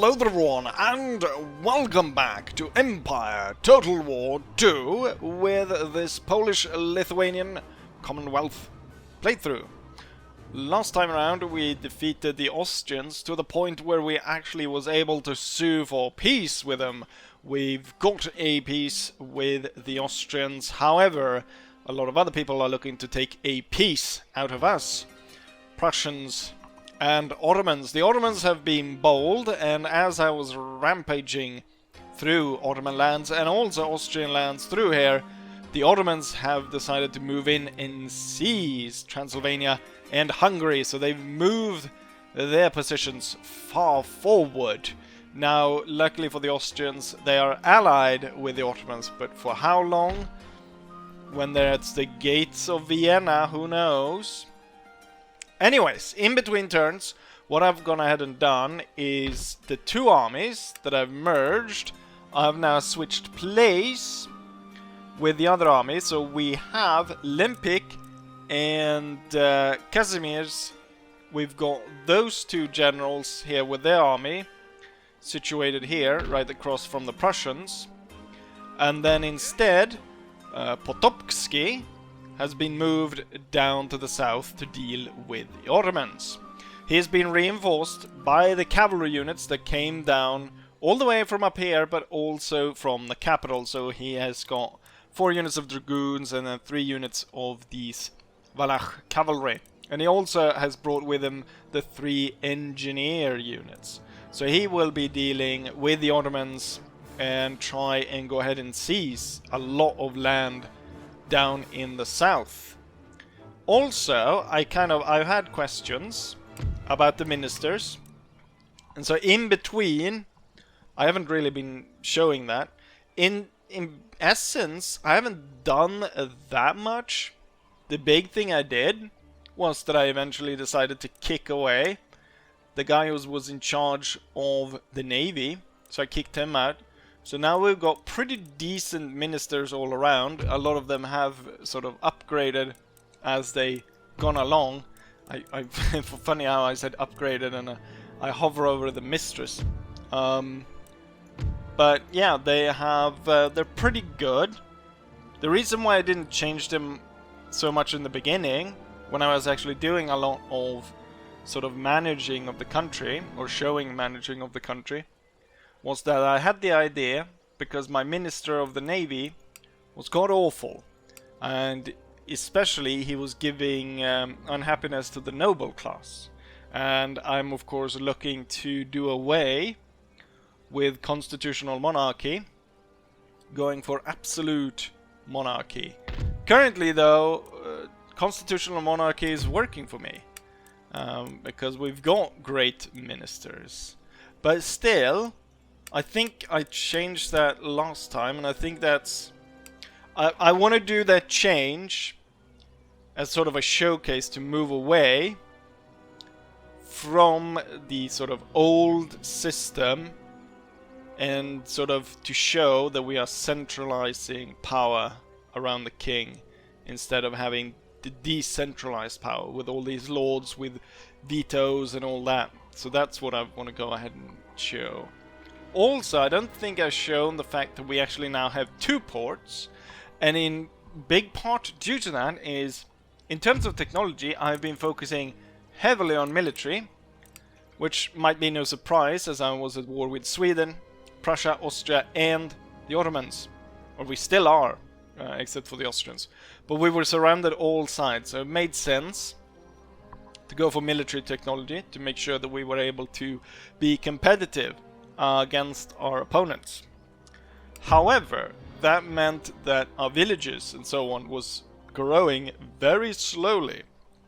Hello everyone, and welcome back to Empire Total War 2 with this Polish-Lithuanian Commonwealth playthrough. Last time around we defeated the Austrians to the point where we actually was able to sue for peace with them. We've got a peace with the Austrians, however, a lot of other people are looking to take a peace out of us. Prussians and Ottomans. The Ottomans have been bold, and as I was rampaging through Ottoman lands and also Austrian lands through here, the Ottomans have decided to move in and seize Transylvania and Hungary, so they've moved their positions far forward. Now, luckily for the Austrians, they are allied with the Ottomans, but for how long? When they're at the gates of Vienna, who knows? Anyways, in between turns, what I've gone ahead and done is the two armies that I've merged, I've now switched place with the other army. So we have Lempik and Casimir's. We've got those two generals here with their army situated here, right across from the Prussians. And then instead, Potocki has been moved down to the south to deal with the Ottomans. He has been reinforced by the cavalry units that came down all the way from up here, but also from the capital. So he has got 4 units of dragoons and then 3 units of these Wallach cavalry. And he also has brought with him the 3 engineer units. So he will be dealing with the Ottomans and try and go ahead and seize a lot of land down in the south. Also, I've had questions about the ministers, and so in between, I haven't really been showing that. In essence, I haven't done that much. The big thing I did was that I eventually decided to kick away the guy who was in charge of the navy, so I kicked him out. So now we've got pretty decent ministers all around. A lot of them have sort of upgraded as they gone along. Funny how I said upgraded and I hover over the mistress. But yeah, they have they're pretty good. The reason why I didn't change them so much in the beginning, when I was actually doing a lot of sort of managing of the country or showing managing of the country, was that I had the idea, because my Minister of the Navy was god awful, and especially he was giving unhappiness to the noble class, and I'm of course looking to do away with constitutional monarchy, going for absolute monarchy. Currently though, constitutional monarchy is working for me, because we've got great ministers, but still I think I changed that last time, and I think that's... I want to do that change as sort of a showcase to move away from the sort of old system and sort of to show that we are centralizing power around the king instead of having the decentralized power with all these lords with vetoes and all that. So that's what I want to go ahead and show. Also, I don't think I've shown the fact that we actually now have 2 ports, and in big part due to that is, in terms of technology, I've been focusing heavily on military, which might be no surprise as I was at war with Sweden, Prussia, Austria and the Ottomans, or we still are, except for the Austrians, but we were surrounded all sides, so it made sense to go for military technology to make sure that we were able to be competitive against our opponents. However, that meant that our villages and so on was growing very slowly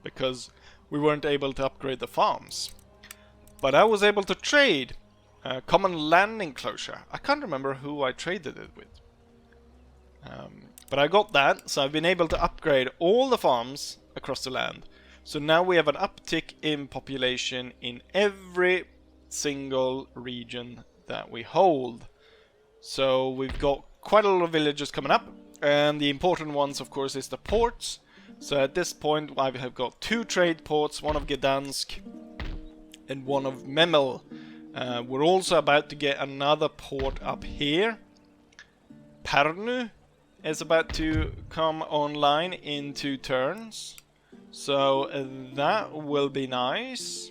because we weren't able to upgrade the farms. But I was able to trade common land enclosure. I can't remember who I traded it with. But I got that, so I've been able to upgrade all the farms across the land. So now we have an uptick in population in every single region that we hold. So we've got quite a lot of villages coming up, and the important ones of course is the ports. So at this point I have got 2 trade ports, one of Gdansk and one of Memel. We're also about to get another port up here. Pärnu is about to come online in 2 turns. So that will be nice.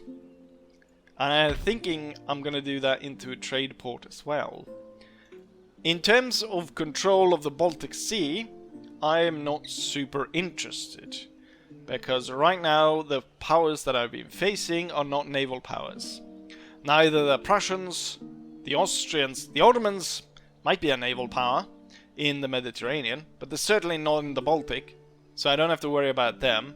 And I'm thinking I'm gonna do that into a trade port as well. In terms of control of the Baltic Sea, I am not super interested. Because right now the powers that I've been facing are not naval powers. Neither the Prussians, the Austrians, the Ottomans might be a naval power in the Mediterranean, but they're certainly not in the Baltic, so I don't have to worry about them.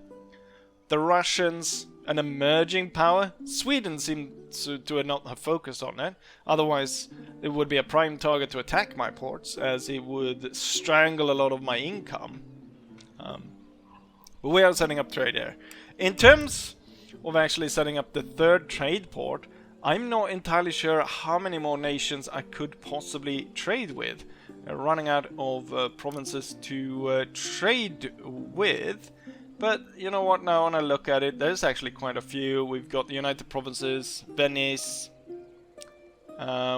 The Russians, an emerging power. Sweden seems to not have focused on it, otherwise it would be a prime target to attack my ports, as it would strangle a lot of my income. But we are setting up trade here. In terms of actually setting up the 3rd trade port, I'm not entirely sure how many more nations I could possibly trade with. Running out of provinces to trade with. But you know what, now when I look at it, there's actually quite a few. We've got the United Provinces, Venice.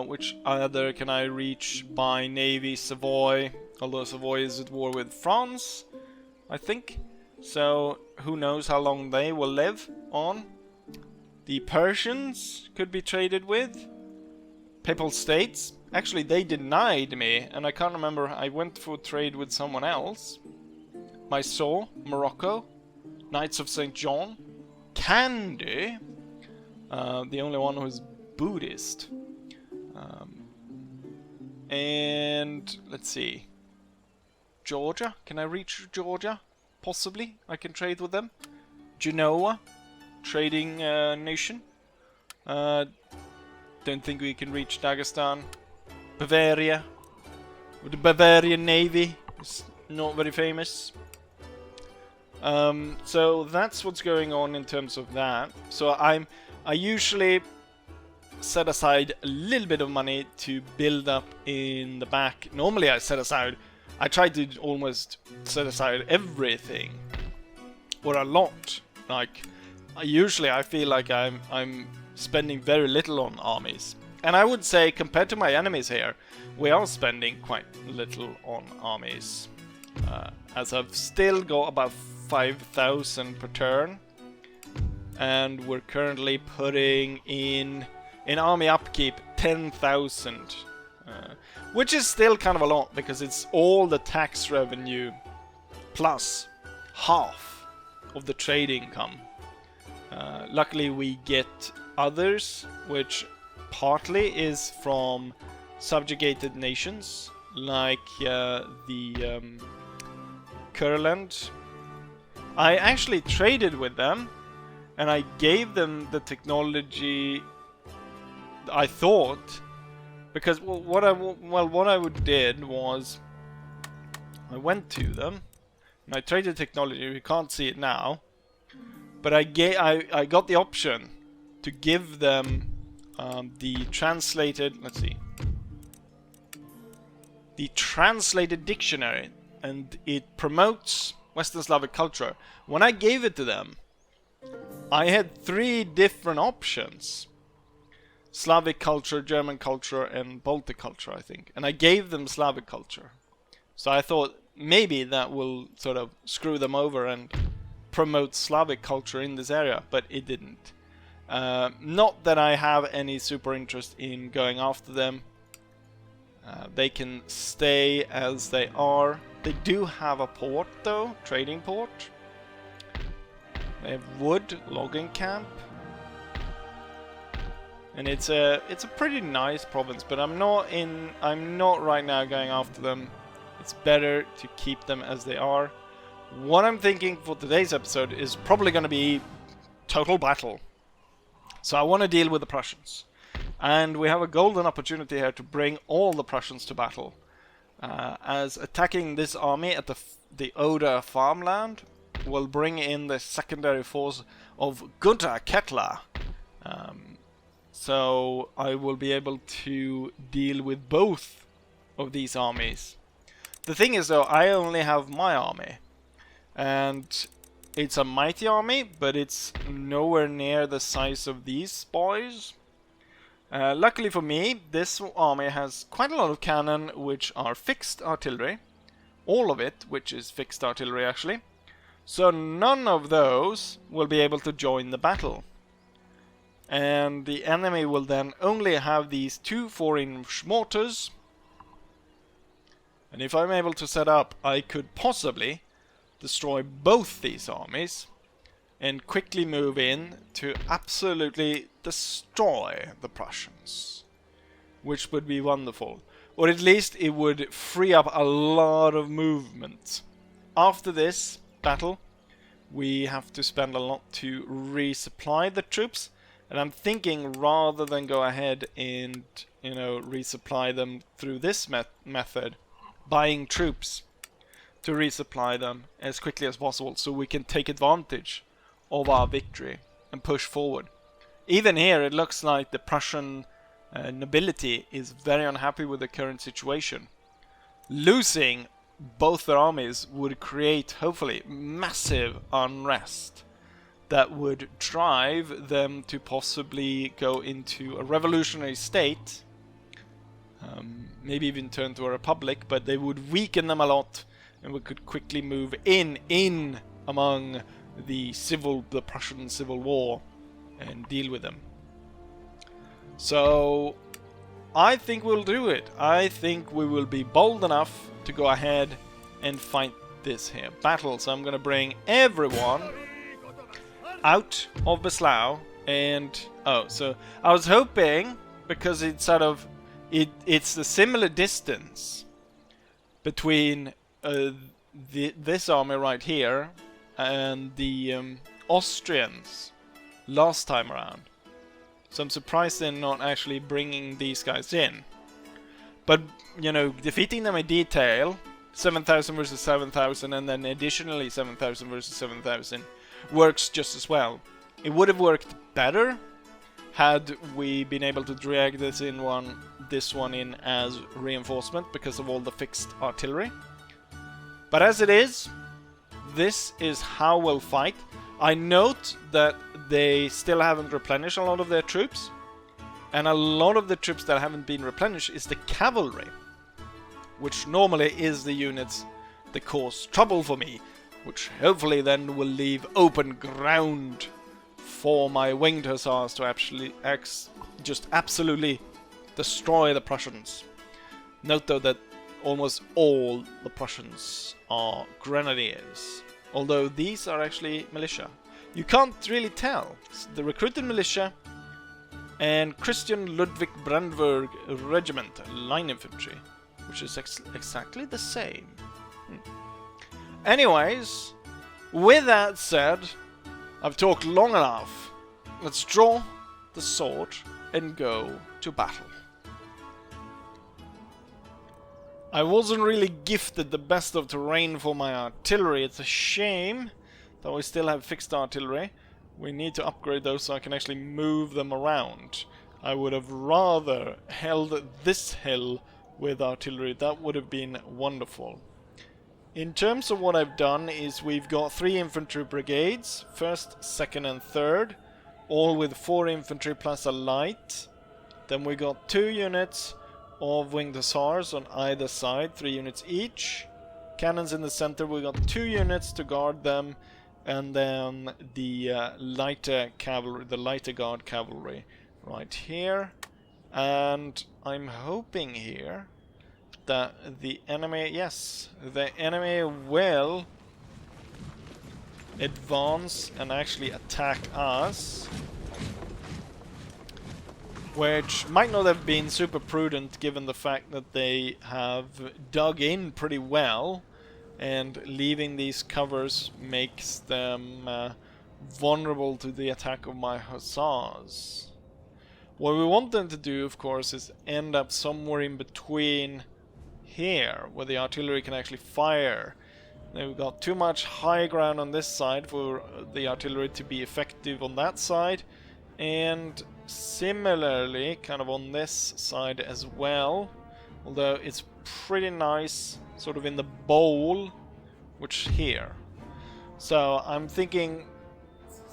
Which other can I reach by navy? Savoy. Although Savoy is at war with France, I think. So who knows how long they will live on. The Persians could be traded with. Papal States. Actually, they denied me, and I can't remember. I went for trade with someone else. Mysore, Morocco. Knights of St. John. Kandy. The only one who's Buddhist. And let's see. Georgia. Can I reach Georgia? Possibly. I can trade with them. Genoa. Trading nation. Don't think we can reach Dagestan. Bavaria. With the Bavarian Navy. It's not very famous. So that's what's going on in terms of that. So I usually set aside a little bit of money to build up in the back. Normally I try to almost set aside everything. Or a lot. Like, usually I feel like I'm spending very little on armies. And I would say, compared to my enemies here, we are spending quite little on armies. As I've still got about 5,000 per turn. And we're currently putting in army upkeep 10,000. Which is still kind of a lot, because it's all the tax revenue plus half of the trade income. Luckily we get others, which partly is from subjugated nations, like the Kurland. I actually traded with them, and I gave them the technology I thought, because what I did was I went to them and I traded technology. We can't see it now, but I got the option to give them the translated, let's see, the translated dictionary, and it promotes Western Slavic culture. When I gave it to them, I had 3 different options: Slavic culture, German culture, and Baltic culture, I think. And I gave them Slavic culture. So I thought maybe that will sort of screw them over and promote Slavic culture in this area, but it didn't. Not that I have any super interest in going after them. They can stay as they are. They do have a port though, trading port. They have wood, logging camp. And it's a pretty nice province, but I'm not right now going after them. It's better to keep them as they are. What I'm thinking for today's episode is probably going to be total battle. So I want to deal with the Prussians. And we have a golden opportunity here to bring all the Prussians to battle. As attacking this army at the Oder farmland will bring in the secondary force of Gunther Kettler. So I will be able to deal with both of these armies. The thing is though, I only have my army. And it's a mighty army, but it's nowhere near the size of these boys. Luckily for me, this army has quite a lot of cannon which are fixed artillery. All of it, which is fixed artillery actually. So none of those will be able to join the battle. And the enemy will then only have these 2 4-inch mortars. And if I'm able to set up, I could possibly destroy both these armies and quickly move in to absolutely destroy the Prussians, which would be wonderful. Or at least it would free up a lot of movement. After this battle, we have to spend a lot to resupply the troops, and I'm thinking rather than go ahead and, you know, resupply them through this method, buying troops to resupply them as quickly as possible so we can take advantage of our victory and push forward. Even here it looks like the Prussian nobility is very unhappy with the current situation. Losing both their armies would create, hopefully, massive unrest that would drive them to possibly go into a revolutionary state, maybe even turn to a republic, but they would weaken them a lot, and we could quickly move in among the Prussian Civil War and deal with them. So I think we'll do it. I think we will be bold enough to go ahead and fight this here battle. So I'm going to bring everyone out of Breslau, and so I was hoping, because it's sort of it's the similar distance between this army right here and the Austrians last time around. So I'm surprised they're not actually bringing these guys in. But, you know, defeating them in detail, 7,000 versus 7,000, and then additionally 7,000 versus 7,000, works just as well. It would have worked better had we been able to drag this one in as reinforcement because of all the fixed artillery. But as it is, this is how we'll fight. I note that they still haven't replenished a lot of their troops, and a lot of the troops that haven't been replenished is the cavalry, which normally is the units that cause trouble for me, which hopefully then will leave open ground for my winged hussars to actually just absolutely destroy the Prussians. Note though that almost all the Prussians are grenadiers, although these are actually militia. You can't really tell. It's the recruited militia and Christian Ludwig Brandenburg Regiment, line infantry, which is exactly the same. Anyways, with that said, I've talked long enough. Let's draw the sword and go to battle. I wasn't really gifted the best of terrain for my artillery. It's a shame that we still have fixed artillery. We need to upgrade those so I can actually move them around. I would have rather held this hill with artillery. That would have been wonderful. In terms of what I've done is we've got 3 infantry brigades, 1st, 2nd and 3rd, all with 4 infantry plus a light. Then we got 2 units of winged hussars on either side, 3 units each. Cannons in the center, we got 2 units to guard them, and then the lighter cavalry, the lighter guard cavalry right here. And I'm hoping here that the enemy, yes, the enemy will advance and actually attack us, which might not have been super prudent given the fact that they have dug in pretty well, and leaving these covers makes them vulnerable to the attack of my hussars. What we want them to do, of course, is end up somewhere in between here, where the artillery can actually fire. Now we've got too much high ground on this side for the artillery to be effective on that side, and similarly kind of on this side as well, although it's pretty nice sort of in the bowl, which here. So I'm thinking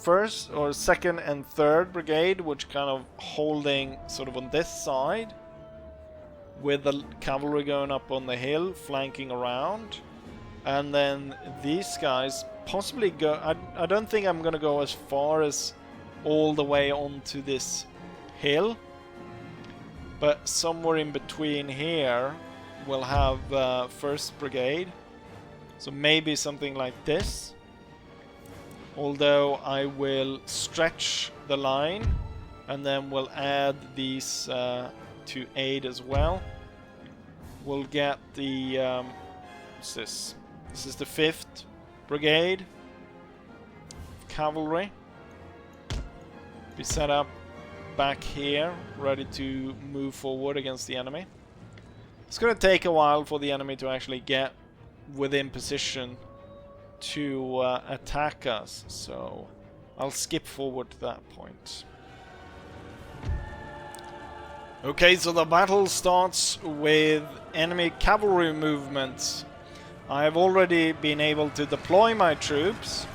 first or second and third brigade, which kind of holding sort of on this side, with the cavalry going up on the hill, flanking around, and then these guys possibly go. I don't think I'm gonna go as far as all the way onto this hill, but somewhere in between here we'll have 1st Brigade, so maybe something like this. Although I will stretch the line, and then we'll add these to aid as well. We'll get the what's this? This is the 5th Brigade Cavalry. Be set up back here, ready to move forward against the enemy. It's going to take a while for the enemy to actually get within position to attack us, so I'll skip forward to that point. Okay, so the battle starts with enemy cavalry movements. I have already been able to deploy my troops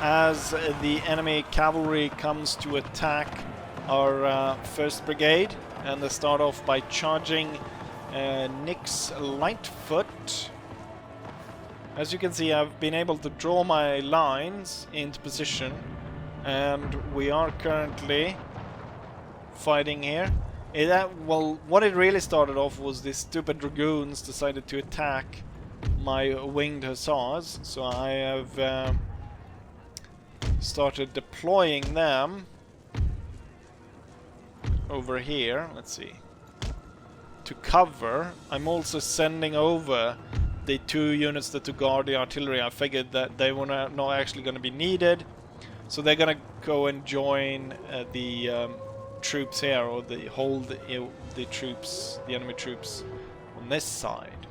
as the enemy cavalry comes to attack our 1st Brigade, and they start off by charging Nick's Lightfoot. As you can see, I've been able to draw my lines into position, and we are currently fighting here. Well, what it really started off was these stupid dragoons decided to attack my winged hussars, so I have started deploying them over here. Let's see. To cover, I'm also sending over the 2 units that to guard the artillery. I figured that they were not actually going to be needed, so they're going to go and join the troops here, or hold the troops, the enemy troops on this side.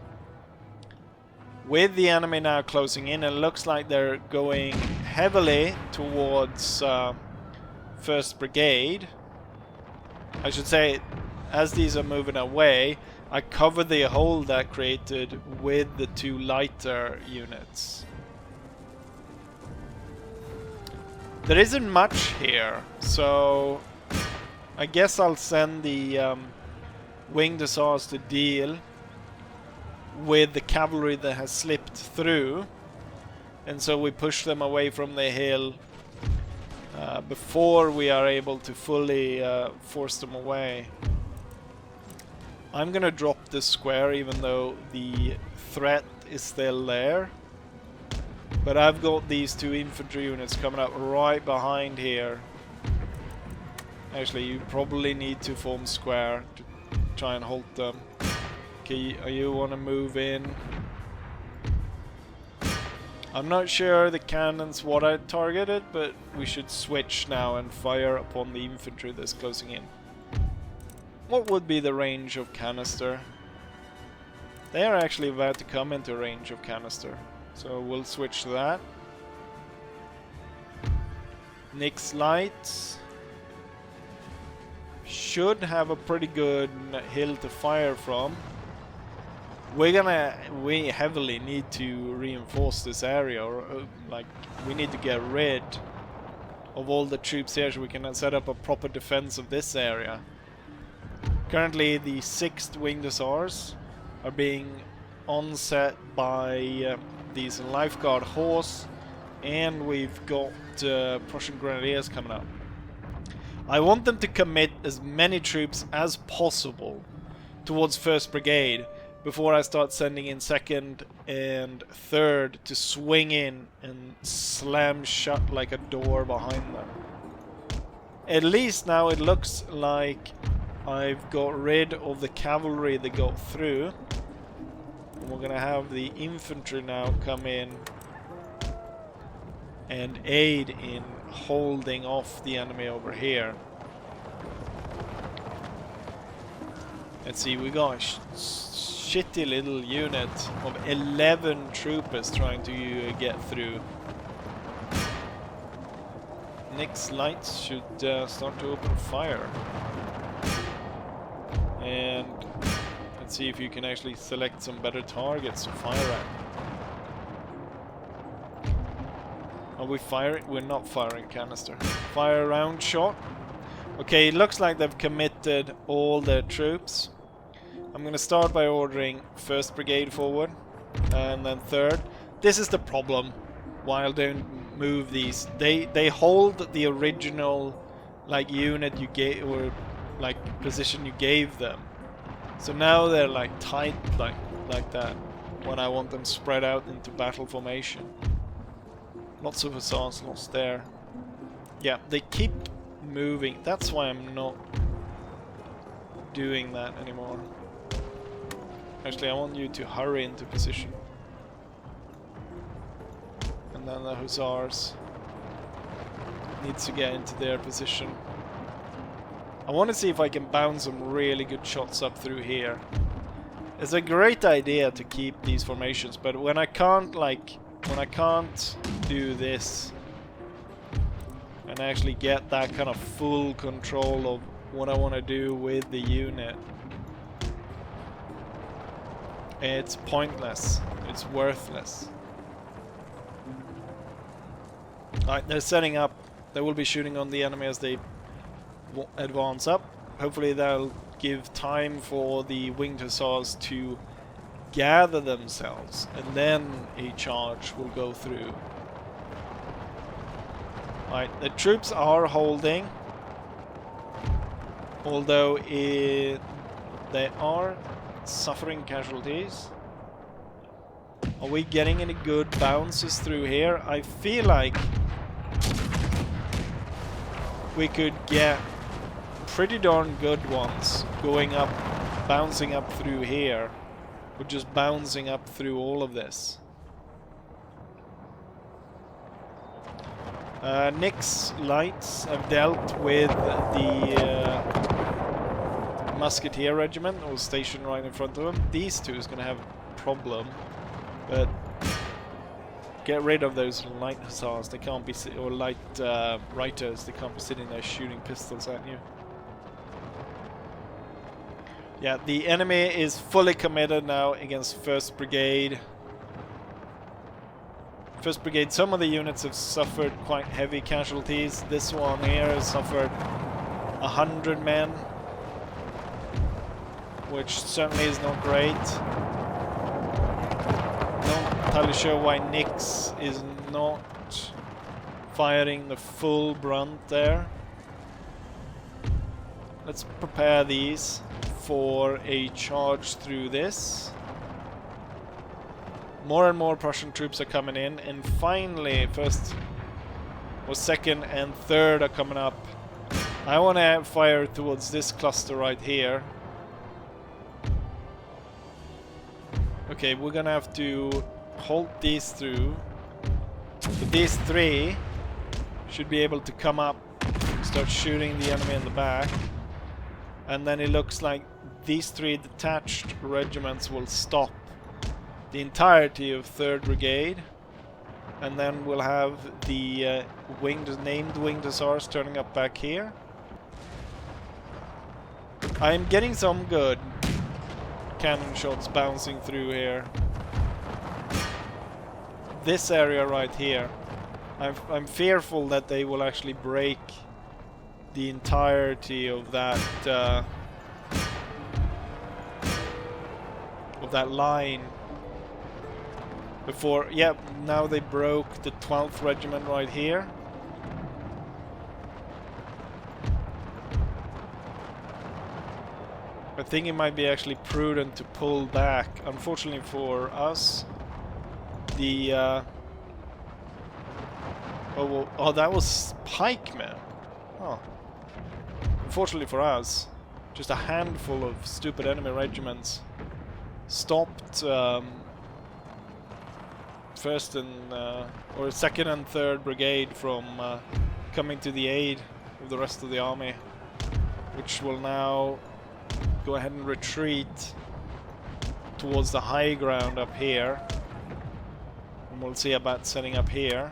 With the enemy now closing in, it looks like they're going heavily towards 1st Brigade. I should say, as these are moving away, I cover the hole that created with the 2 lighter units. There isn't much here, so I guess I'll send the winged hussars to deal with the cavalry that has slipped through, and so we push them away from the hill before we are able to fully force them away. I'm gonna drop this square even though the threat is still there, but I've got these 2 infantry units coming up right behind here. Actually, you probably need to form square to try and hold them. Okay, you want to move in. I'm not sure the cannons what I targeted, but we should switch now and fire upon the infantry that's closing in. What would be the range of canister? They are actually about to come into range of canister, so we'll switch to that. Nick's lights should have a pretty good hill to fire from. We heavily need to reinforce this area, or like we need to get rid of all the troops here so we can set up a proper defense of this area. Currently the 6th Winged Hussars are being onset by these Lifeguard Horse, and we've got Prussian Grenadiers coming up. I want them to commit as many troops as possible towards 1st Brigade before I start sending in 2nd and 3rd to swing in and slam shut like a door behind them. At least now it looks like I've got rid of the cavalry that got through. And we're gonna have the infantry now come in and aid in holding off the enemy over here. Let's see, we got a shitty little unit of 11 troopers trying to get through. Nick's lights should start to open fire. And let's see if you can actually select some better targets to fire at. Are we firing? We're not firing canister. Fire round shot. Okay, it looks like they've committed all their troops. I'm gonna start by ordering 1st Brigade forward, and then 3rd. This is the problem. While they move these, they hold the original like unit you gave, or like position you gave them. So now they're like tight like that when I want them spread out into battle formation. Lots of hussars lost there. Yeah, they keep moving. That's why I'm not doing that anymore. Actually, I want you to hurry into position. And then the hussars needs to get into their position. I want to see if I can bounce some really good shots up through here. It's a great idea to keep these formations, but when I can't do this and actually get that kind of full control of what I want to do with the unit, it's pointless. It's worthless. Alright, they're setting up. They will be shooting on the enemy as they advance up. Hopefully that'll give time for the winged hussars to gather themselves, and then a charge will go through. Right, the troops are holding, although they are suffering casualties. Are we getting any good bounces through here? I feel like we could get pretty darn good ones going up, bouncing up through here. We're just bouncing up through all of this. Nick's lights have dealt with the musketeer regiment, or stationed right in front of them. These two is going to have a problem, but get rid of those light hussars. They can't be or light reiters. They can't be sitting there shooting pistols at you. Yeah, the enemy is fully committed now against 1st Brigade. 1st Brigade, some of the units have suffered quite heavy casualties. This one here has suffered 100 men, which certainly is not great. Not entirely sure why Nix is not firing the full brunt there. Let's prepare these for a charge through this. More and more Prussian troops are coming in, and finally 1st or 2nd and 3rd are coming up. I want to fire towards this cluster right here. Okay, we're gonna have to hold these through. But these 3 should be able to come up, start shooting the enemy in the back. And then it looks like these 3 detached regiments will stop the entirety of 3rd Brigade. And then we'll have the named winged hussars turning up back here. I'm getting some good cannon shots bouncing through here. This area right here, I'm fearful that they will actually break the entirety of that line before. Yeah, now they broke the 12th regiment right here. I think it might be actually prudent to pull back. Unfortunately for us, the oh, that was pikemen. Oh. Unfortunately for us, just a handful of stupid enemy regiments stopped 1st and or 2nd and 3rd Brigade from coming to the aid of the rest of the army, which will now go ahead and retreat towards the high ground up here. And we'll see about setting up here.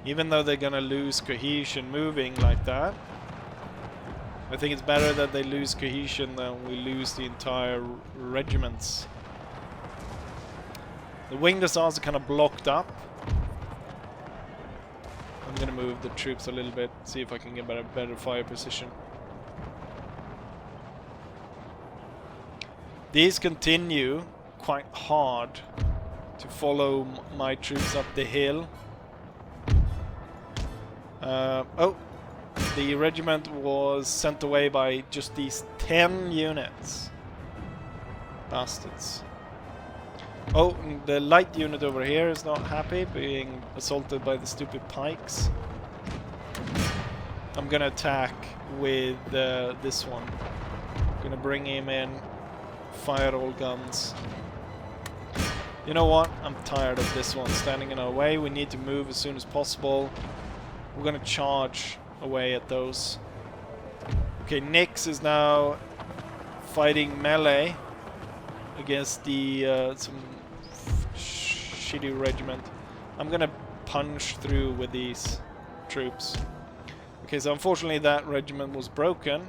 Even though they're gonna lose cohesion moving like that, I think it's better that they lose cohesion than we lose the entire regiments. The winged hussars are kind of blocked up. I'm gonna move the troops a little bit, see if I can get better fire position. These continue quite hard to follow my troops up the hill. Oh, the regiment was sent away by just these 10 units. Bastards. Oh, the light unit over here is not happy, being assaulted by the stupid pikes. I'm gonna attack with this one. Gonna bring him in, fire all guns. You know what? I'm tired of this one standing in our way. We need to move as soon as possible. We're gonna charge away at those. Okay, Nix is now fighting melee against the some shitty regiment. I'm gonna punch through with these troops. Okay, so unfortunately that regiment was broken,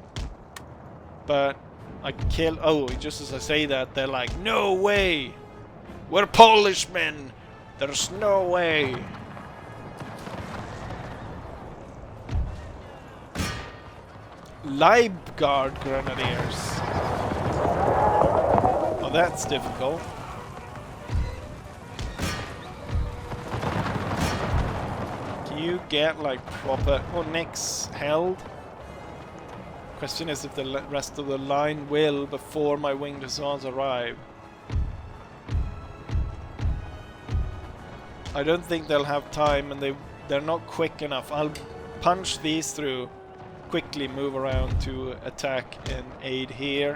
but I kill. Oh, just as I say that, they're like, "No way! We're Polish men! There's no way!" Leibgard Grenadiers. Oh, that's difficult. Can you get like proper... Oh, Nix held. Question is if the rest of the line will before my winged hussars arrive. I don't think they'll have time, and they're not quick enough. I'll punch these through. Quickly move around to attack and aid here.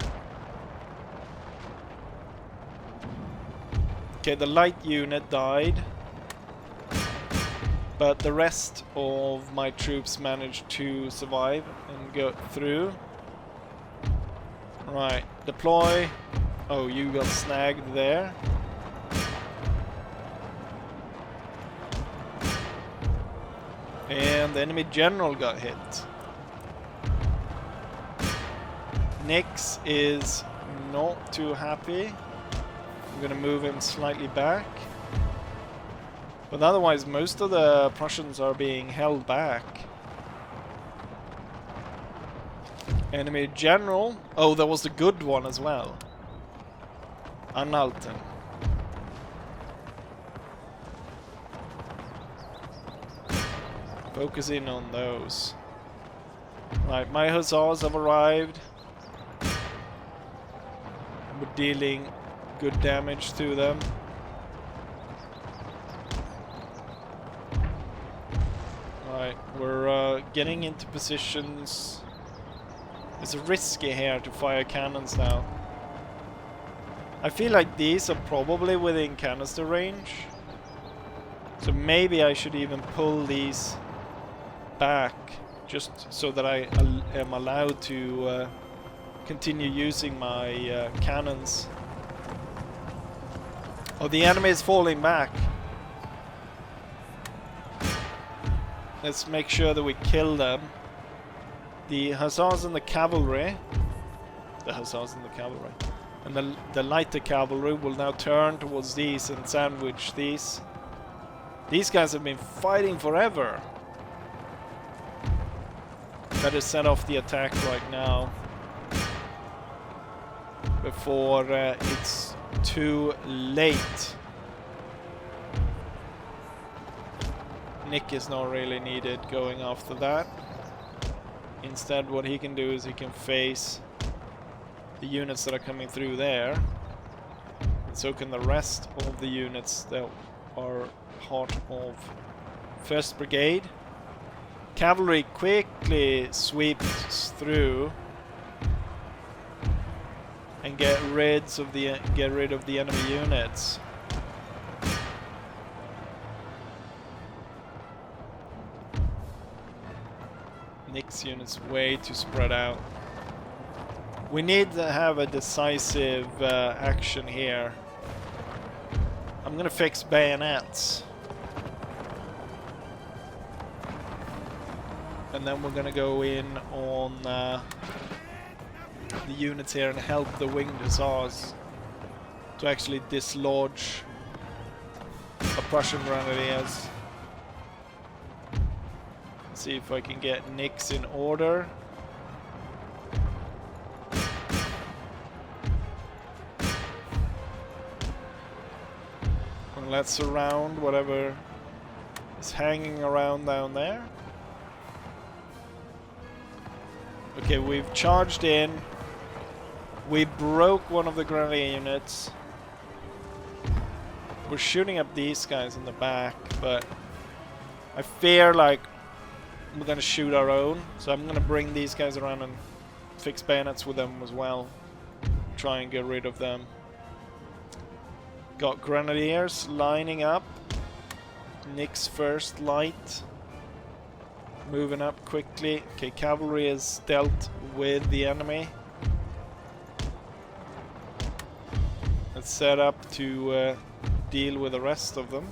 Okay, the light unit died, but the rest of my troops managed to survive and go through. Right, deploy. Oh, you got snagged there. And the enemy general got hit. Nix is not too happy. I'm gonna move him slightly back. But otherwise, most of the Prussians are being held back. Enemy general. Oh, there was the good one as well. Anhalten. Focus in on those. Right, my hussars have arrived. We're dealing good damage to them. Right, we're getting into positions. It's risky here to fire cannons now. I feel like these are probably within canister range. So maybe I should even pull these back just so that I am allowed to continue using my cannons. Oh, the enemy is falling back. Let's make sure that we kill them. The hussars and the cavalry. The hussars and the cavalry. And the lighter cavalry will now turn towards these and sandwich these. These guys have been fighting forever. Better set off the attack right now. Before it's too late. Nick is not really needed going after that. Instead, what he can do is he can face the units that are coming through there. And so can the rest of the units that are part of 1st Brigade. Cavalry quickly sweeps through and get rid of the enemy units. Nick's units way too spread out. We need to have a decisive action here. I'm gonna fix bayonets. And then we're gonna go in on the units here and help the winged hussars to actually dislodge the Prussian grenadiers. See if I can get Nix in order. And let's surround whatever is hanging around down there. Okay, we've charged in. We broke one of the grenadier units. We're shooting up these guys in the back, but I fear like we're gonna shoot our own, so I'm gonna bring these guys around and fix bayonets with them as well. Try and get rid of them. Got grenadiers lining up. Nix first light. Moving up quickly. Okay, cavalry is dealt with the enemy. Let's set up to deal with the rest of them.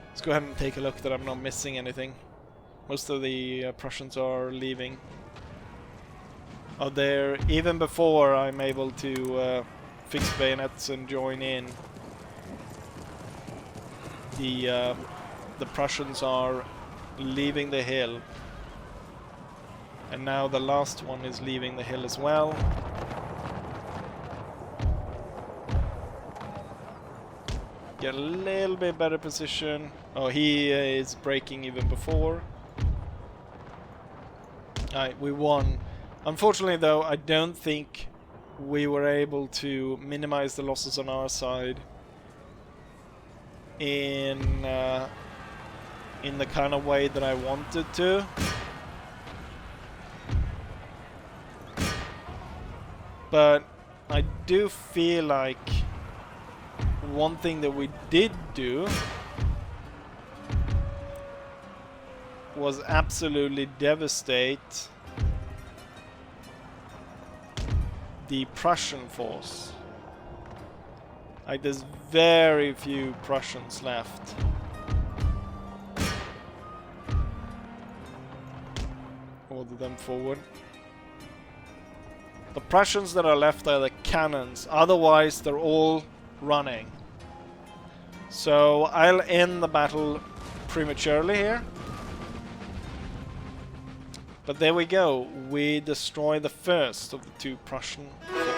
Let's go ahead and take a look that I'm not missing anything. Most of the Prussians are leaving. Oh, there, even before I'm able to fix bayonets and join in, the Prussians are leaving the hill. And now the last one is leaving the hill as well. Get a little bit better position. Oh, he is breaking even before. Alright, we won. Unfortunately though, I don't think we were able to minimize the losses on our side in the kind of way that I wanted to. But I do feel like one thing that we did do was absolutely devastate the Prussian force. Like, there's very few Prussians left. Order them forward. The Prussians that are left are the cannons, otherwise they're all running. So I'll end the battle prematurely here. But there we go, we destroy the first of the two Prussian forces.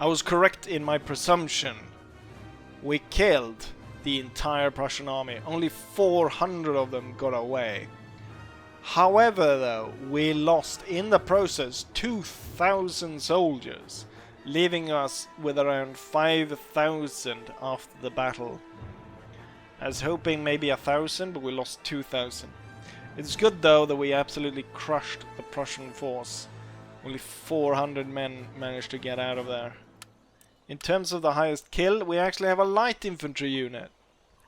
I was correct in my presumption. We killed the entire Prussian army. Only 400 of them got away. However, though, we lost in the process 2,000 soldiers, leaving us with around 5,000 after the battle. I was hoping maybe 1,000, but we lost 2,000. It's good though that we absolutely crushed the Prussian force. Only 400 men managed to get out of there. In terms of the highest kill, we actually have a light infantry unit.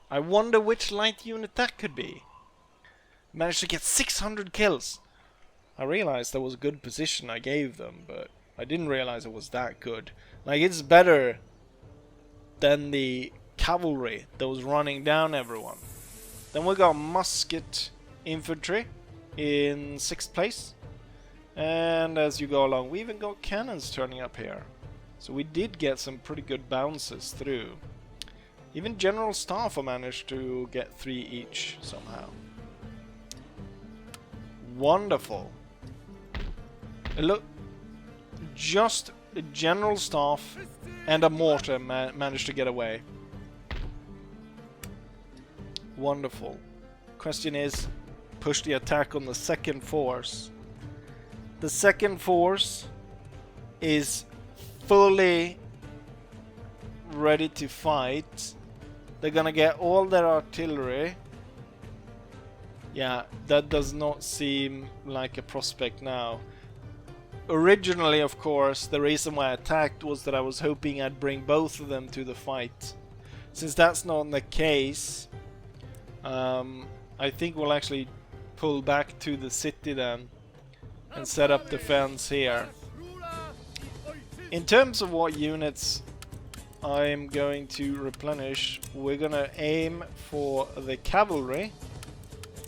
I wonder which light unit that could be. Managed to get 600 kills. I realized that was a good position I gave them, but I didn't realize it was that good. Like, it's better than the cavalry that was running down everyone. Then we got musket infantry in 6th place. And as you go along, we even got cannons turning up here. So we did get some pretty good bounces through. Even General Staff managed to get 3 each somehow. Wonderful. Look, just a General Staff and a mortar managed to get away. Wonderful. Question is, push the attack on the second force. The second force is fully ready to fight. They're gonna get all their artillery. Yeah, that does not seem like a prospect now. Originally, of course, the reason why I attacked was that I was hoping I'd bring both of them to the fight. Since that's not the case, I think we'll actually pull back to the city then and set up defense here. In terms of what units I'm going to replenish, we're gonna aim for the cavalry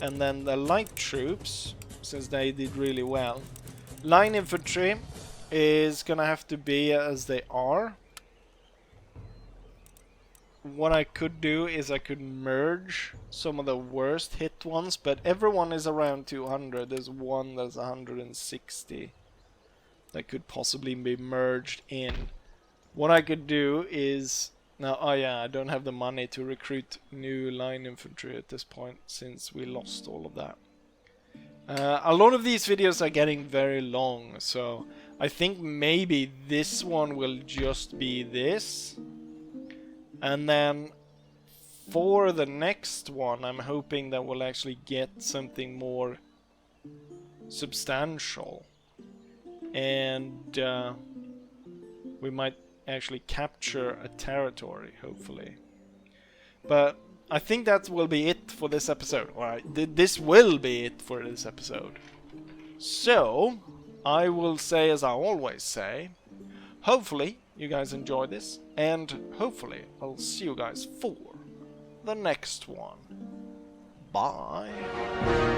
and then the light troops, since they did really well. Line infantry is gonna have to be as they are. What I could do is I could merge some of the worst hit ones, but everyone is around 200. There's one that's 160 that could possibly be merged in. What I could do is now, oh yeah, I don't have the money to recruit new line infantry at this point since we lost all of that. A lot of these videos are getting very long, so I think maybe this one will just be this. And then for the next one, I'm hoping that we'll actually get something more substantial. And we might actually capture a territory, hopefully. But I think that will be it for this episode. Alright, this will be it for this episode. So, I will say as I always say, hopefully you guys enjoy this, and hopefully I'll see you guys for the next one. Bye.